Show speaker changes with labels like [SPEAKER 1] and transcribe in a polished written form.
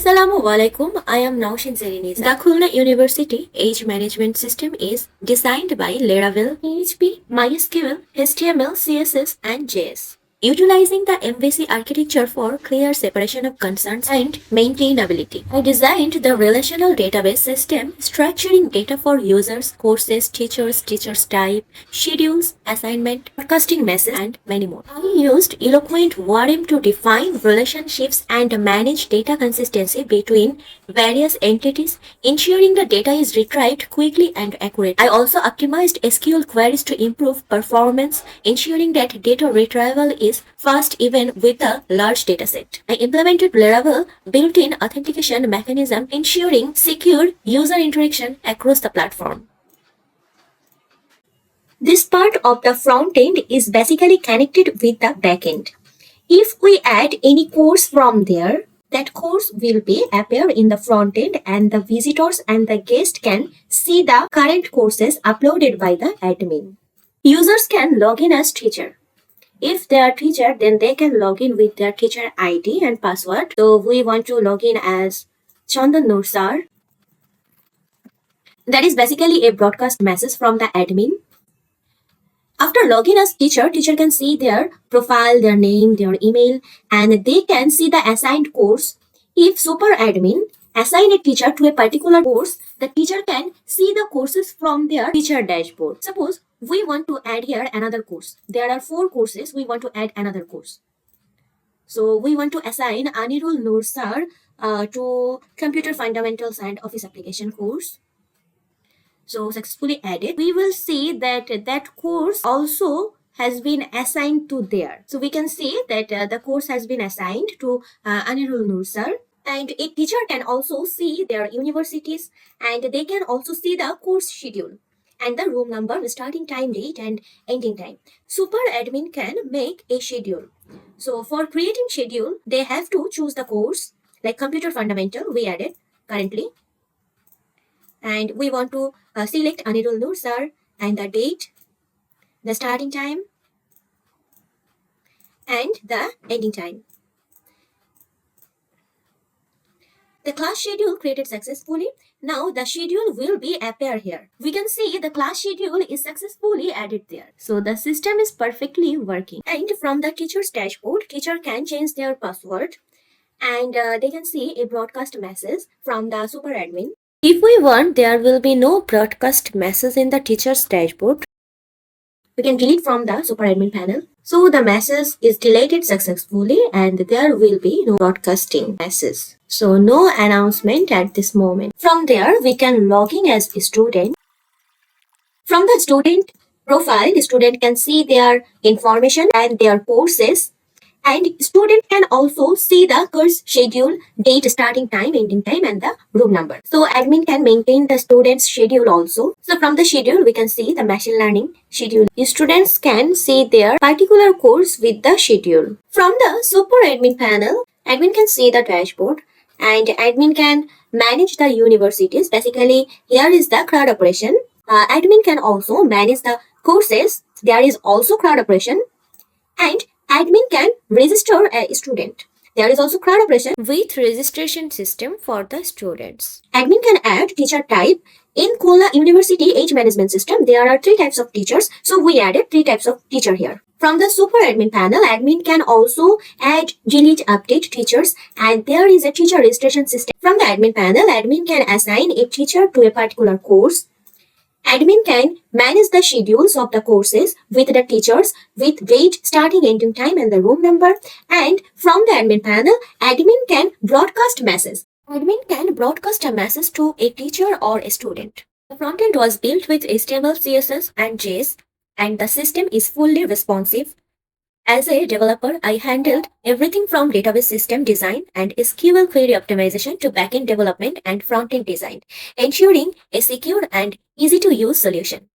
[SPEAKER 1] Assalamualaikum. I am Naushin Zerinisa. The Khulna University Age Management System is designed by Laravel, PHP, MySQL, HTML, CSS, and JS. Utilizing the MVC architecture for clear separation of concerns and maintainability. I designed the relational database system, structuring data for users, courses, teachers type, schedules, assignment, broadcasting messages, and many more. I used Eloquent Relationships to define relationships and manage data consistency between various entities, ensuring the data is retrieved quickly and accurately. I also optimized SQL queries to improve performance, ensuring that data retrieval is fast even with a large dataset. I implemented Laravel built-in authentication mechanism, ensuring secure user interaction across the platform. This part of the front end is basically connected with the back end. If we add any course from there, that course will be appear in the front end and the visitors and the guest can see the current courses uploaded by the admin. Users can log in as teacher. If they are teacher, then they can log in with their teacher ID and password. So we want to log in as Chandan Nursar. That is basically a broadcast message from the admin. After login as teacher can see their profile, their name, their email, and they can see the assigned course. If super admin assign a teacher to a particular course, the teacher can see the courses from their teacher dashboard. Suppose we want to add here another course. There are 4 courses. We want to add another course. So we want to assign Anirul Nursar to Computer Fundamentals and Office Application course. So successfully added. We will see that that course also has been assigned to there. So we can see that the course has been assigned to Anirul Nursar. And a teacher can also see their universities and they can also see the course schedule and the room number, the starting time, date, and ending time. Super admin can make a schedule. So for creating schedule, they have to choose the course like Computer Fundamental we added currently. And we want to select Anirul Nursar and the date, the starting time, and the ending time. The class schedule created successfully. Now the schedule will be appear here. We can see the class schedule is successfully added there. So the system is perfectly working. And from the teacher's dashboard, teacher can change their password and they can see a broadcast message from the super admin. If we want, there will be no broadcast message in the teacher's dashboard. We can delete from the super admin panel. So the message is deleted successfully and there will be no broadcasting message. So no announcement at this moment. From there, we can log in as a student. From the student profile, the student can see their information and their courses. And student can also see the course schedule, date, starting time, ending time, and the room number. So admin can maintain the student's schedule also. So from the schedule, we can see the machine learning schedule. Students can see their particular course with the schedule. From the super admin panel, admin can see the dashboard and admin can manage the universities. Basically, here is the crowd operation. Admin can also manage the courses. There is also crowd operation. And admin can register a student. There is also crowd operation with registration system for the students. Admin can add teacher type. In Khulna University Age Management System, there are 3 types of teachers. So we added 3 types of teacher here. From the super admin panel, admin can also add, delete, update teachers, and there is a teacher registration system. From the admin panel, admin can assign a teacher to a particular course. Admin can manage the schedules of the courses with the teachers with date, starting, ending time, and the room number. And from the admin panel, admin can broadcast message. Admin can broadcast a message to a teacher or a student. The frontend was built with HTML, CSS, and JS, and the system is fully responsive. As a developer, I handled everything from database system design and SQL query optimization to backend development and frontend design, ensuring a secure and easy to use solution.